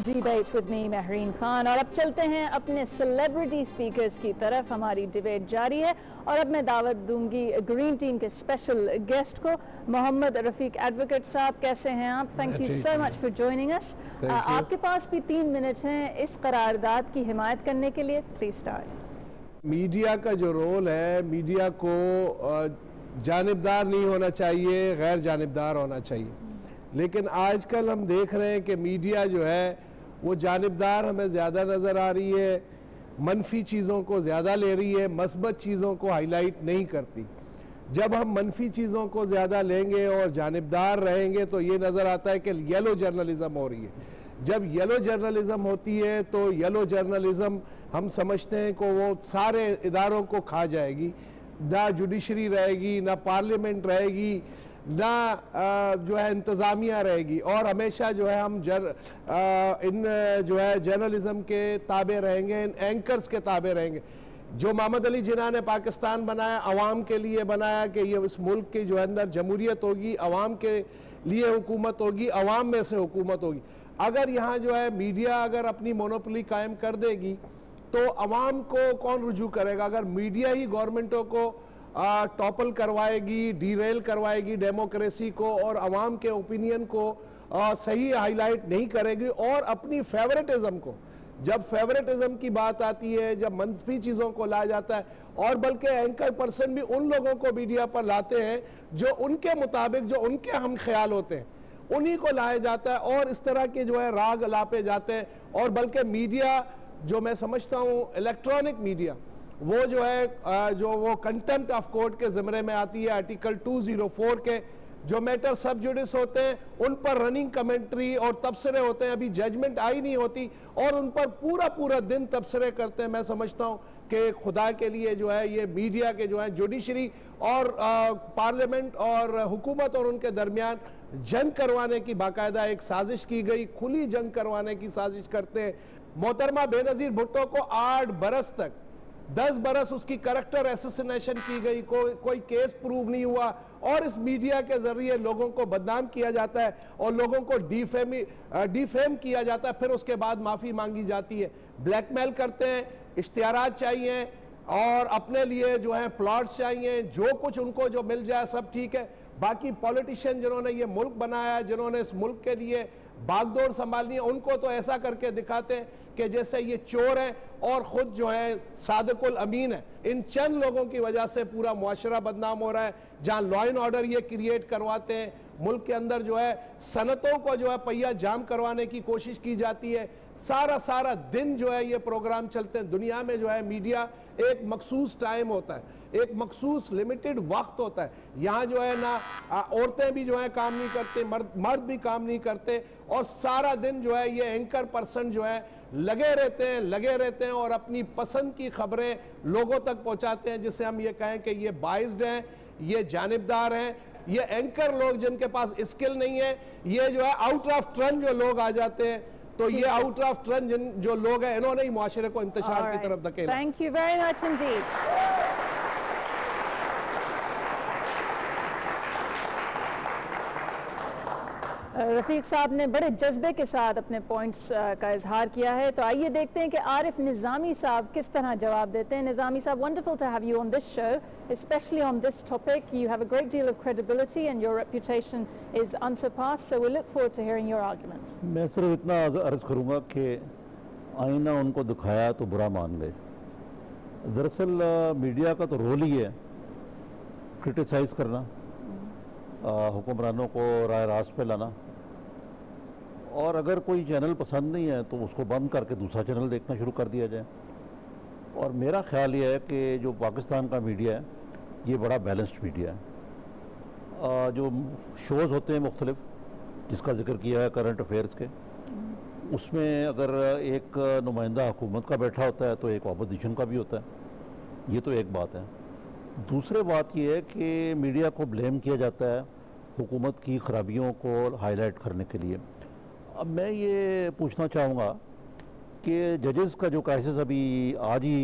Debate with me Mehreen Khan. और अब चलते हैं अपने सेलिब्रिटी स्पीकर्स की तरफ। हमारी डिबेट जारी है और अब मैं दावत दूंगी ग्रीन टीम के स्पेशल गेस्ट को, मोहम्मद रफीक एडवोकेट साहब। कैसे हैं आप? Thank you so much for joining us. आपके पास भी 3 मिनट हैं इस करारदाद की हिमायत करने के लिए। Please start. मीडिया का जो रोल है, मीडिया को जानिबदार नहीं होना चाहिए, गैर जानिबदार होना चाहिए। लेकिन आजकल हम देख रहे हैं कि मीडिया जो है वो जानिबदार हमें ज़्यादा नज़र आ रही है, मनफी चीज़ों को ज़्यादा ले रही है, मस्बत चीज़ों को हाईलाइट नहीं करती। जब हम मनफी चीज़ों को ज़्यादा लेंगे और जानिबदार रहेंगे तो ये नज़र आता है कि येलो जर्नलिज्म हो रही है। जब येलो जर्नलिज्म होती है तो येलो जर्नलिज्म हम समझते हैं कि वो सारे इदारों को खा जाएगी। ना जुडिशरी रहेगी, ना पार्लियामेंट रहेगी, ना जो है इंतज़ामिया रहेगी, और हमेशा जो है हम इन जो है जर्नलिज्म के ताबे रहेंगे, इन एंकर्स के ताबे रहेंगे। जो मोहम्मद अली जिन्ना ने पाकिस्तान बनाया, अवाम के लिए बनाया कि ये इस मुल्क की जो अंदर जमहूरियत होगी, अवाम के लिए हुकूमत होगी, अवाम में से हुकूमत होगी। अगर यहाँ जो है मीडिया अगर अपनी मोनोपोली कायम कर देगी तो अवाम को कौन रुजू करेगा? अगर मीडिया ही गवर्नमेंटों को टॉपल करवाएगी, डीरेल करवाएगी डेमोक्रेसी को, और अवाम के ओपिनियन को सही हाईलाइट नहीं करेगी, और अपनी फेवरेटिज्म को, जब फेवरेटिज्म की बात आती है, जब मनफी चीज़ों को लाया जाता है, और बल्कि एंकर पर्सन भी उन लोगों को मीडिया पर लाते हैं जो उनके मुताबिक, जो उनके हम ख्याल होते हैं, उन्हीं को लाया जाता है, और इस तरह के जो है राग अलापे जाते हैं। और बल्कि मीडिया जो मैं समझता हूँ इलेक्ट्रॉनिक मीडिया, वो जो है जो वो कंटेम्प्ट ऑफ कोर्ट के ज़िम्मे में आती है। आर्टिकल 204 के जो मैटर सब जुडिस होते हैं उन पर रनिंग कमेंट्री और तबसरे होते हैं, अभी जजमेंट आई नहीं होती, और उन पर पूरा पूरा दिन तबसरे करते हैं। मैं समझता हूँ कि खुदा के लिए जो है ये मीडिया के जो है जुडिशरी और पार्लियामेंट और हुकूमत और उनके दरमियान जंग करवाने की बाकायदा एक साजिश की गई, खुली जंग करवाने की साजिश करते हैं। मोहतरमा बेनज़ीर भुट्टो को 8 बरस तक, 10 बरस उसकी करैक्टर एसेसिनेशन की गई, कोई केस प्रूव नहीं हुआ, और इस मीडिया के जरिए लोगों को बदनाम किया जाता है और लोगों को डिफेम किया जाता है। फिर उसके बाद माफी मांगी जाती है, ब्लैकमेल करते हैं, इश्तिहारात चाहिए और अपने लिए जो है प्लॉट्स चाहिए, जो कुछ उनको जो मिल जाए सब ठीक है। बाकी पॉलिटिशियन जिन्होंने ये मुल्क बनाया, जिन्होंने इस मुल्क के लिए बागडोर संभालनी है, उनको तो ऐसा करके दिखाते हैं कि जैसे ये चोर हैं और खुद जो है सादिकुल अमीन है। इन चंद लोगों की वजह से पूरा मुआशरा बदनाम हो रहा है। जहां लॉ एंड ऑर्डर ये क्रिएट करवाते हैं, मुल्क के अंदर जो है सनतों को जो है पहिया जाम करवाने की कोशिश की जाती है। सारा दिन जो है ये प्रोग्राम चलते हैं। दुनिया में जो है मीडिया एक मखसूस टाइम होता है, एक मखसूस लिमिटेड वक्त होता है। यहाँ जो है ना औरतें भी जो है काम नहीं करते, मर्द भी काम नहीं करते, और सारा दिन जो है ये एंकर पर्सन जो है लगे रहते हैं और अपनी पसंद की खबरें लोगों तक पहुंचाते हैं, जिससे हम ये कहें कि ये बाइस्ड हैं, ये जानिबदार हैं। ये एंकर लोग जिनके पास स्किल नहीं है, ये जो है आउट ऑफ टर्न जो लोग आ जाते हैं, तो ये आउट ऑफ टर्न जो लोग हैं, इन्होंने ही मुआशरे को इंतशार की तरफ धकेला। Thank you very much Indeed. Rafiq साहब ने बड़े जज्बे के साथ अपने पॉइंट्स का इजहार किया है, तो आइए देखते हैं कि आरिफ निज़ामी साहब किस तरह जवाब देते हैं। निज़ामी साहब, wonderful to have you on this show, especially on this topic. You have a great deal of credibility and your reputation is unsurpassed, so we look forward to hearing your arguments. मैं सिर्फ इतना अर्ज करूँगा कि आईना उनको दिखाया तो बुरा मान गए। दरअसल मीडिया का तो रोल ही है क्रिटिसाइज करना, हुक्मरानों को राय रास्त पे लाना, और अगर कोई चैनल पसंद नहीं है तो उसको बंद करके दूसरा चैनल देखना शुरू कर दिया जाए। और मेरा ख्याल ये है कि जो पाकिस्तान का मीडिया है ये बड़ा बैलेंस्ड मीडिया है। जो शोज़ होते हैं मुख्तलिफ, जिसका जिक्र किया है करंट अफेयर्स के, उसमें अगर एक नुमाइंदा हुकूमत का बैठा होता है तो एक अपोजिशन का भी होता है। ये तो एक बात है। दूसरी बात यह है कि मीडिया को ब्लेम किया जाता है हुकूमत की खराबियों को हाईलाइट करने के लिए। अब मैं ये पूछना चाहूँगा कि जजेस का जो केसेस अभी आज ही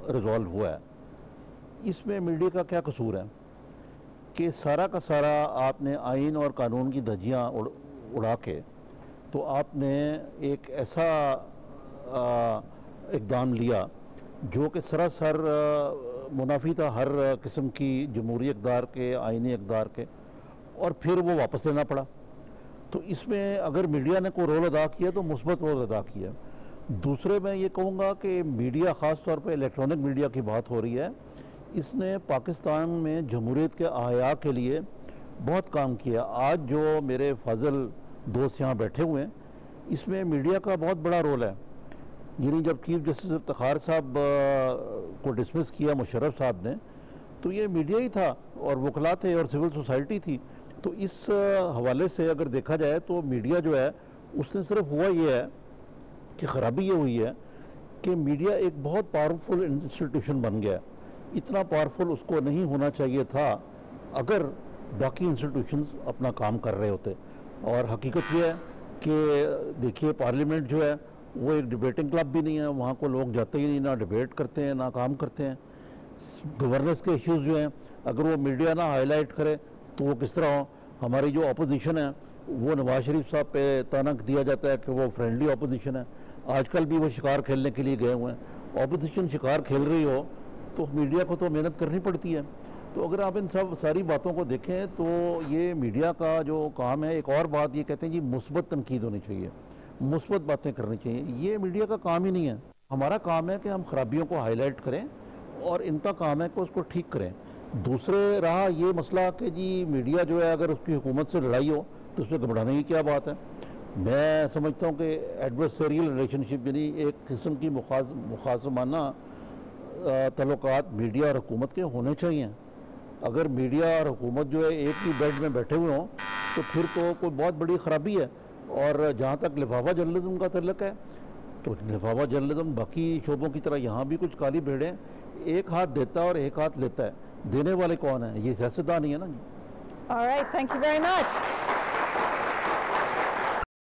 रिजॉल्व हुआ है, इसमें मीडिया का क्या कसूर है कि सारा का सारा आपने आइन और कानून की धज्जियाँ उड़ा के तो आपने एक ऐसा इकदाम लिया जो कि सरासर मुनाफी था हर किस्म की जमहूरी इक़दार के, आइनी इक़दार के, और फिर वो वापस लेना पड़ा। तो इसमें अगर मीडिया ने कोई रोल अदा किया तो मुस्बत रोल अदा किया। दूसरे मैं ये कहूँगा कि मीडिया, ख़ास तौर पे इलेक्ट्रॉनिक मीडिया की बात हो रही है, इसने पाकिस्तान में जमहूरियत के आया के लिए बहुत काम किया। आज जो मेरे फाजल दोस्त यहाँ बैठे हुए हैं, इसमें मीडिया का बहुत बड़ा रोल है। यानी जब चीफ जस्टिस इफ्तिखार साहब को डिसमिस किया मुशर्रफ साहब ने, तो ये मीडिया ही था और वकला थे और सिविल सोसाइटी थी। तो इस हवाले से अगर देखा जाए तो मीडिया जो है उसने सिर्फ हुआ ये है कि ख़राबी ये हुई है कि मीडिया एक बहुत पावरफुल इंस्टीट्यूशन बन गया। इतना पावरफुल उसको नहीं होना चाहिए था अगर बाकी इंस्टीट्यूशंस अपना काम कर रहे होते। और हकीकत ये है कि देखिए पार्लियामेंट जो है वो एक डिबेटिंग क्लब भी नहीं है, वहाँ को लोग जाते ही नहीं, ना डिबेट करते हैं ना काम करते हैं। गवर्नेंस के इश्यूज़ जो हैं अगर वो मीडिया ना हाईलाइट करे तो वो किस तरह हो। हमारी जो अपोजिशन है वो नवाज शरीफ साहब पे तानक दिया जाता है कि वो फ्रेंडली अपोजिशन है। आजकल भी वो शिकार खेलने के लिए गए हुए हैं। अपोजिशन शिकार खेल रही हो तो मीडिया को तो मेहनत करनी पड़ती है। तो अगर आप इन सब सारी बातों को देखें तो ये मीडिया का जो काम है, एक और बात ये कहते हैं जी मुस्बत तनकीद होनी चाहिए, मुस्बत बातें करनी चाहिए। ये मीडिया का काम ही नहीं है। हमारा काम है कि हम खराबियों को हाईलाइट करें और इनका काम है कि उसको ठीक करें। दूसरे रहा ये मसला कि जी मीडिया जो है अगर उसकी हुकूमत से लड़ाई हो तो उसमें घबराने की क्या बात है। मैं समझता हूँ कि एडवर्सरियल रिलेशनशिप यानी एक किस्म की मुखासमाना तल्लुकात मीडिया और हुकूमत के होने चाहिए। अगर मीडिया और हुकूमत जो है एक ही बेड में बैठे हुए हों तो फिर तो कोई बहुत बड़ी ख़राबी है। और जहाँ तक लिफाफा जर्नलिज्म का तल्लुक है तो लिफाफा जर्नलिज्म बाकी शोबों की तरह यहाँ भी कुछ काली भेड़ें, एक हाथ देता है और एक हाथ लेता है। देने वाले कौन है? ये सियासतदान ही है ना जी। All right, thank you very much.